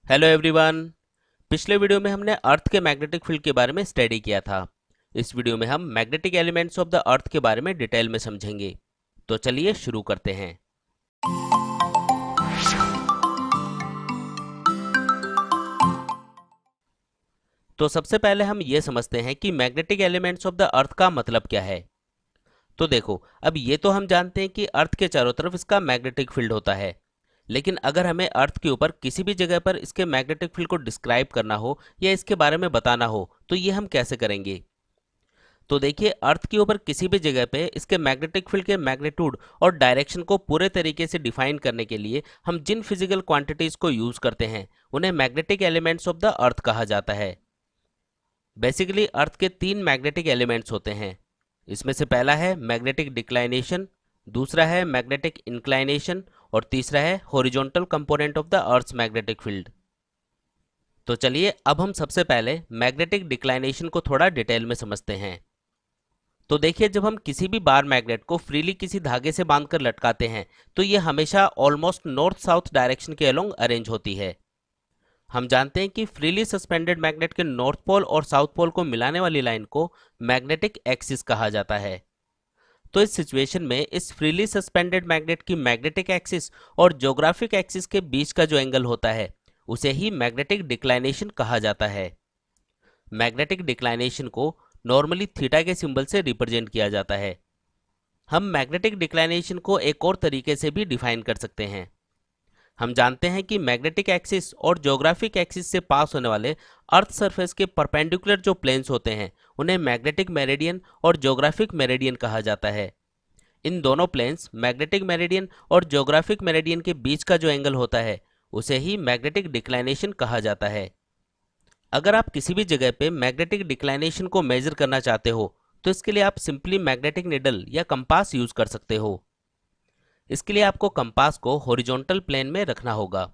Hello everyone. पिछले video में हमने अर्थ के मैग्नेटिक फील्ड के बारे में स्टडी किया था। इस वीडियो में हम magnetic elements of the earth के बारे में डिटेल में समझेंगे। तो चलिए शुरू करते हैं। तो सबसे पहले हम ये समझते हैं कि magnetic elements of the earth का मतलब क्या है। तो देखो, अब ये तो हम जानते हैं कि अर्थ के चारों तरफ इसका मैग्नेटिक फील्ड होता है, लेकिन अगर हमें अर्थ के ऊपर किसी भी जगह पर इसके मैग्नेटिक फील्ड को डिस्क्राइब करना हो या इसके बारे में बताना हो तो ये हम कैसे करेंगे। तो देखिए, अर्थ के ऊपर किसी भी जगह पे इसके मैग्नेटिक फील्ड के मैग्नीट्यूड और डायरेक्शन को पूरे तरीके से डिफाइन करने के लिए हम जिन फिजिकल क्वांटिटीज को यूज करते हैं उन्हें magnetic elements of the earth कहा जाता है। बेसिकली अर्थ के तीन मैग्नेटिक एलिमेंट्स होते हैं। इसमें से पहला है मैग्नेटिक डिक्लाइनेशन, दूसरा है मैग्नेटिक इंक्लाइनेशन और तीसरा है horizontal component of the earth's magnetic field. तो चलिए अब हम सबसे पहले मैग्नेटिक डिक्लाइनेशन को थोड़ा डिटेल में समझते हैं। तो देखिए, जब हम किसी भी बार मैग्नेट को फ्रीली किसी धागे से बांधकर लटकाते हैं तो ये हमेशा ऑलमोस्ट नॉर्थ साउथ डायरेक्शन के अलोंग अरेंज होती है। हम जानते हैं कि फ्रीली सस्पेंडेड मैग्नेट के नॉर्थ पोल और साउथ पोल को मिलाने वाली लाइन को मैग्नेटिक एक्सिस कहा जाता है। तो इस सिचुएशन में इस फ्रीली सस्पेंडेड मैग्नेट की मैग्नेटिक एक्सिस और ज्योग्राफिक एक्सिस के बीच का जो एंगल होता है उसे ही मैग्नेटिक डिक्लाइनेशन कहा जाता है। मैग्नेटिक डिक्लाइनेशन को नॉर्मली थीटा के सिंबल से रिप्रेजेंट किया जाता है। हम मैग्नेटिक डिक्लाइनेशन को एक और तरीके से भी डिफाइन कर सकते हैं। हम जानते हैं कि मैग्नेटिक एक्सिस और ज्योग्राफिक एक्सिस से पास होने वाले अर्थ सरफेस के परपेंडिकुलर जो प्लेन्स होते हैं उन्हें मैग्नेटिक मेरिडियन और ज्योग्राफिक मेरिडियन कहा जाता है। इन दोनों प्लेन्स मैग्नेटिक मेरिडियन और ज्योग्राफिक मेरिडियन के बीच का जो एंगल होता है उसे ही मैग्नेटिक डिक्लाइनेशन कहा जाता है। अगर आप किसी भी जगह पे मैग्नेटिक डिक्लाइनेशन को मेजर करना चाहते हो तो इसके लिए आप सिंपली मैग्नेटिक निडल या कंपास यूज कर सकते हो। इसके लिए आपको कंपास को हॉरिजॉन्टल प्लेन में रखना होगा।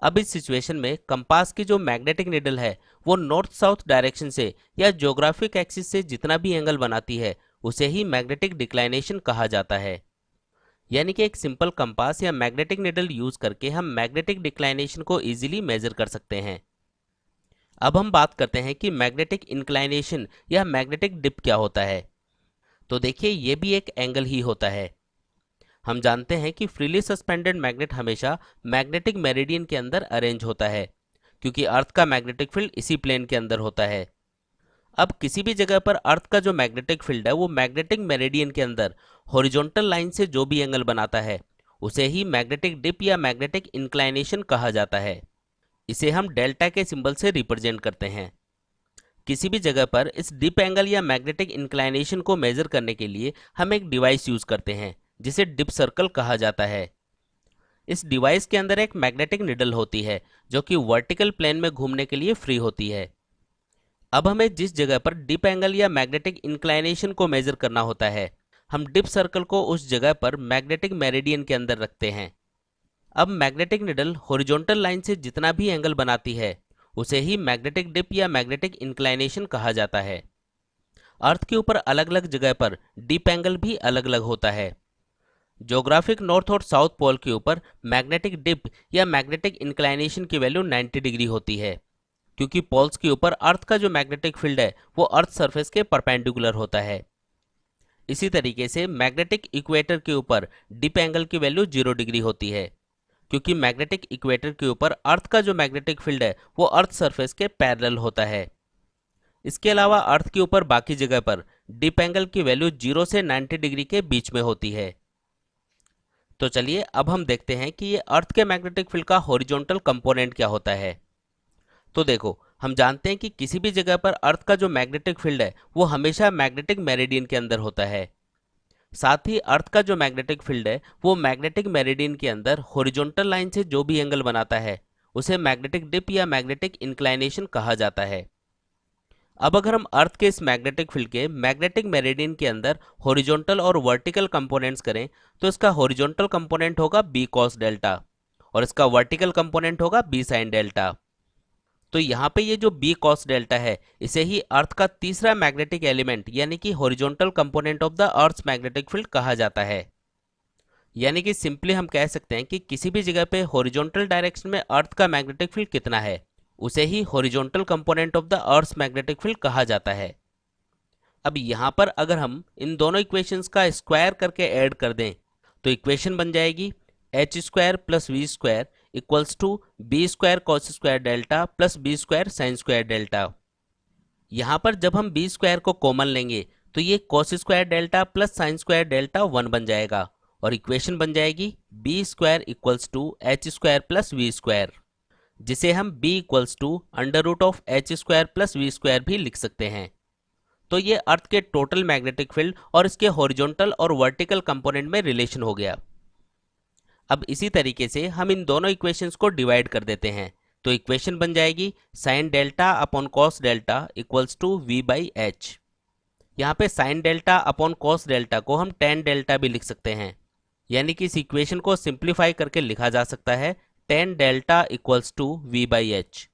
अब इस सिचुएशन में कंपास की जो मैग्नेटिक निडल है वो नॉर्थ साउथ डायरेक्शन से या ज्योग्राफिक एक्सिस से जितना भी एंगल बनाती है उसे ही मैग्नेटिक डिक्लाइनेशन कहा जाता है। यानी कि एक सिंपल कंपास या मैग्नेटिक निडल यूज करके हम मैग्नेटिक डिक्लाइनेशन को इजीली मेजर कर सकते हैं। अब हम बात करते हैं कि मैग्नेटिक इंक्लाइनेशन या मैग्नेटिक डिप क्या होता है। तो देखिए, ये भी एक एंगल ही होता है। हम जानते हैं कि फ्रीली सस्पेंडेड मैग्नेट हमेशा मैग्नेटिक मेरिडियन के अंदर अरेंज होता है, क्योंकि अर्थ का मैग्नेटिक फील्ड इसी प्लेन के अंदर होता है। अब किसी भी जगह पर अर्थ का जो मैग्नेटिक फील्ड है वो मैग्नेटिक मेरिडियन के अंदर हॉरिजॉन्टल लाइन से जो भी एंगल बनाता है उसे ही मैग्नेटिक डिप या मैग्नेटिक इंक्लाइनेशन कहा जाता है। इसे हम डेल्टा के सिंबल से रिप्रेजेंट करते हैं। किसी भी जगह पर इस डिप एंगल या मैग्नेटिक इंक्लाइनेशन को मेजर करने के लिए हम एक डिवाइस यूज करते हैं जिसे डिप सर्कल कहा जाता है। इस डिवाइस के अंदर एक मैग्नेटिक निडल होती है जो कि वर्टिकल प्लेन में घूमने के लिए फ्री होती है। अब हमें जिस जगह पर डिप एंगल या मैग्नेटिक इंक्लाइनेशन को मेजर करना होता है हम डिप सर्कल को उस जगह पर मैग्नेटिक मेरिडियन के अंदर रखते हैं। अब मैग्नेटिक निडल हॉरिजॉन्टल लाइन से जितना भी एंगल बनाती है उसे ही मैग्नेटिक डिप या मैग्नेटिक इंक्लाइनेशन कहा जाता है। अर्थ के ऊपर अलग अलग जगह पर डिप एंगल भी अलग अलग होता है। ज्योग्राफिक नॉर्थ और साउथ पोल के ऊपर मैग्नेटिक डिप या मैग्नेटिक इंक्लाइनेशन की वैल्यू 90 डिग्री होती है, क्योंकि पोल्स के ऊपर अर्थ का जो मैग्नेटिक फील्ड है वो अर्थ सरफेस के परपेंडिकुलर होता है। इसी तरीके से मैग्नेटिक इक्वेटर के ऊपर डिप एंगल की वैल्यू 0 डिग्री होती है, क्योंकि मैग्नेटिक इक्वेटर के ऊपर अर्थ का जो मैग्नेटिक फील्ड है वो अर्थ सरफेस के पैरेलल होता है। इसके अलावा अर्थ के ऊपर बाकी जगह पर डिप एंगल की वैल्यू 0 से 90 डिग्री के बीच में होती है। तो चलिए अब हम देखते हैं कि ये अर्थ के मैग्नेटिक फील्ड का हॉरिजॉन्टल कंपोनेंट क्या होता है। तो देखो, हम जानते हैं कि किसी भी जगह पर अर्थ का जो मैग्नेटिक फील्ड है वो हमेशा मैग्नेटिक मेरिडियन के अंदर होता है। साथ ही अर्थ का जो मैग्नेटिक फील्ड है वो मैग्नेटिक मेरिडियन के अंदर हॉरिजॉन्टल लाइन से जो भी एंगल बनाता है उसे मैग्नेटिक डिप या मैग्नेटिक इंक्लाइनेशन कहा जाता है। अब अगर हम अर्थ के इस मैग्नेटिक फील्ड के मैग्नेटिक मेरिडियन के अंदर हॉरिजॉन्टल और वर्टिकल कंपोनेंट्स करें तो इसका हॉरिजॉन्टल कंपोनेंट होगा बी कॉस डेल्टा और इसका वर्टिकल कंपोनेंट होगा बी साइन डेल्टा। तो यहाँ पे ये जो बी कॉस डेल्टा है इसे ही अर्थ का तीसरा मैग्नेटिक एलिमेंट यानी कि horizontal component of the earth's magnetic field कहा जाता है। यानी कि सिंपली हम कह सकते हैं कि किसी भी जगह पे हॉरिजॉन्टल डायरेक्शन में अर्थ का मैग्नेटिक फील्ड कितना है, उसे ही horizontal component of the earth's magnetic field कहा जाता है। अब यहाँ पर अगर हम इन दोनों इक्वेशंस का स्क्वायर करके ऐड कर दें तो इक्वेशन बन जाएगी H square plus V square equals to B square cos square delta plus B square sine square delta. यहाँ पर जब हम बी स्क्वायर को कॉमन लेंगे तो ये cos square delta plus sine square delta 1 बन जाएगा और इक्वेशन बन जाएगी B square equals to H square plus V square, जिसे हम b equals to under root of H square plus V square भी लिख सकते हैं। तो ये अर्थ के टोटल मैग्नेटिक फील्ड और इसके हॉरिजॉन्टल और वर्टिकल कंपोनेंट में रिलेशन हो गया। अब इसी तरीके से हम इन दोनों इक्वेशंस को डिवाइड कर देते हैं तो इक्वेशन बन जाएगी sine delta upon cos delta equals to V by H. यहाँ पे sine delta upon cos delta को हम टेन डेल्टा भी लिख सकते हैं, यानी कि इस इक्वेशन को सिंप्लीफाई करके लिखा जा सकता है tan delta equals to V by H.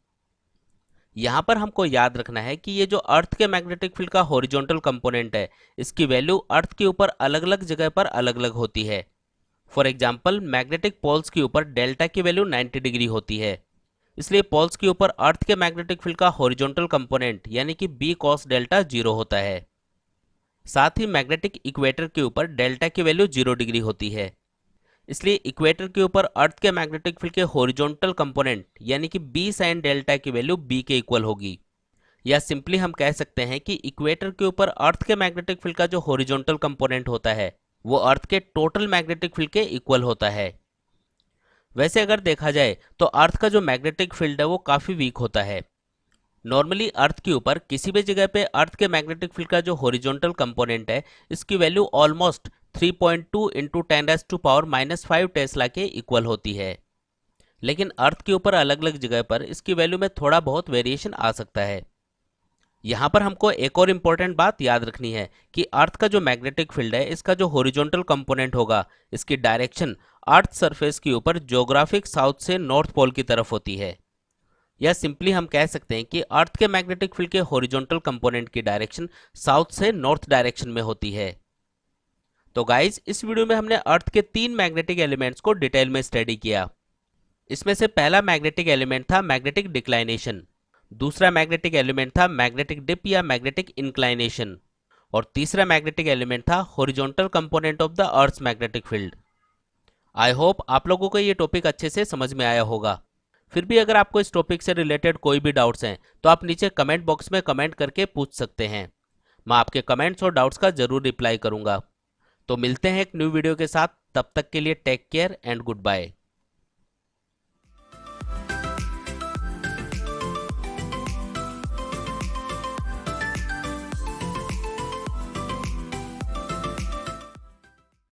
यहाँ पर हमको याद रखना है कि ये जो अर्थ के मैग्नेटिक फील्ड का हॉरिजॉन्टल कंपोनेंट है, इसकी वैल्यू अर्थ के ऊपर अलग अलग जगह पर अलग अलग होती है। फॉर एग्जाम्पल मैग्नेटिक पोल्स के ऊपर डेल्टा की वैल्यू 90 डिग्री होती है, इसलिए पोल्स के ऊपर अर्थ के मैग्नेटिक फील्ड का हॉरिजॉन्टल कंपोनेंट यानी कि बी कॉस डेल्टा 0 होता है। साथ ही मैग्नेटिक इक्वेटर के ऊपर डेल्टा की वैल्यू 0 डिग्री होती है, इसलिए इक्वेटर के ऊपर अर्थ के मैग्नेटिक फील्ड के हॉरिजॉन्टल कंपोनेंट यानी कि बी साइन डेल्टा की वैल्यू बी के इक्वल होगी। या सिंपली हम कह सकते हैं कि इक्वेटर के ऊपर अर्थ के मैग्नेटिक फील्ड का जो हॉरिजॉन्टल कंपोनेंट होता है वो अर्थ के टोटल मैग्नेटिक फील्ड के इक्वल होता है। वैसे अगर देखा जाए तो अर्थ का जो मैग्नेटिक फील्ड है वो काफ़ी वीक होता है। नॉर्मली अर्थ के ऊपर किसी भी जगह पे अर्थ के मैग्नेटिक फील्ड का जो हॉरिजॉन्टल कंपोनेंट है इसकी वैल्यू ऑलमोस्ट 3.2 इंटू 10⁻⁻5 टेस्ला के इक्वल होती है, लेकिन अर्थ के ऊपर अलग अलग जगह पर इसकी वैल्यू में थोड़ा बहुत वेरिएशन आ सकता है। यहाँ पर हमको एक और इम्पॉर्टेंट बात याद रखनी है कि अर्थ का जो मैग्नेटिक फील्ड है इसका जो हॉरिजॉन्टल कंपोनेंट होगा इसकी डायरेक्शन अर्थ सरफेस के ऊपर ज्योग्राफिक साउथ से नॉर्थ पोल की तरफ होती है। या सिंपली हम कह सकते हैं कि अर्थ के मैग्नेटिक फील्ड के हॉरिजॉन्टल कंपोनेंट की डायरेक्शन साउथ से नॉर्थ डायरेक्शन में होती है। तो गाइज इस वीडियो में हमने अर्थ के 3 मैग्नेटिक एलिमेंट्स को डिटेल में स्टडी किया। इसमें से पहला मैग्नेटिक एलिमेंट था मैग्नेटिक डिक्लाइनेशन, दूसरा मैग्नेटिक एलिमेंट था मैग्नेटिक डिप या मैग्नेटिक इंक्लाइनेशन, और तीसरा मैग्नेटिक एलिमेंट था horizontal component of the earth's magnetic field. I hope आप लोगों को ये टॉपिक अच्छे से समझ में आया होगा। फिर भी अगर आपको इस टॉपिक से रिलेटेड कोई भी डाउट्स हैं तो आप नीचे कमेंट बॉक्स में कमेंट करके पूछ सकते हैं। मैं आपके कमेंट्स और डाउट्स का जरूर रिप्लाई करूंगा। तो मिलते हैं एक न्यू वीडियो के साथ, तब तक के लिए take care and good bye.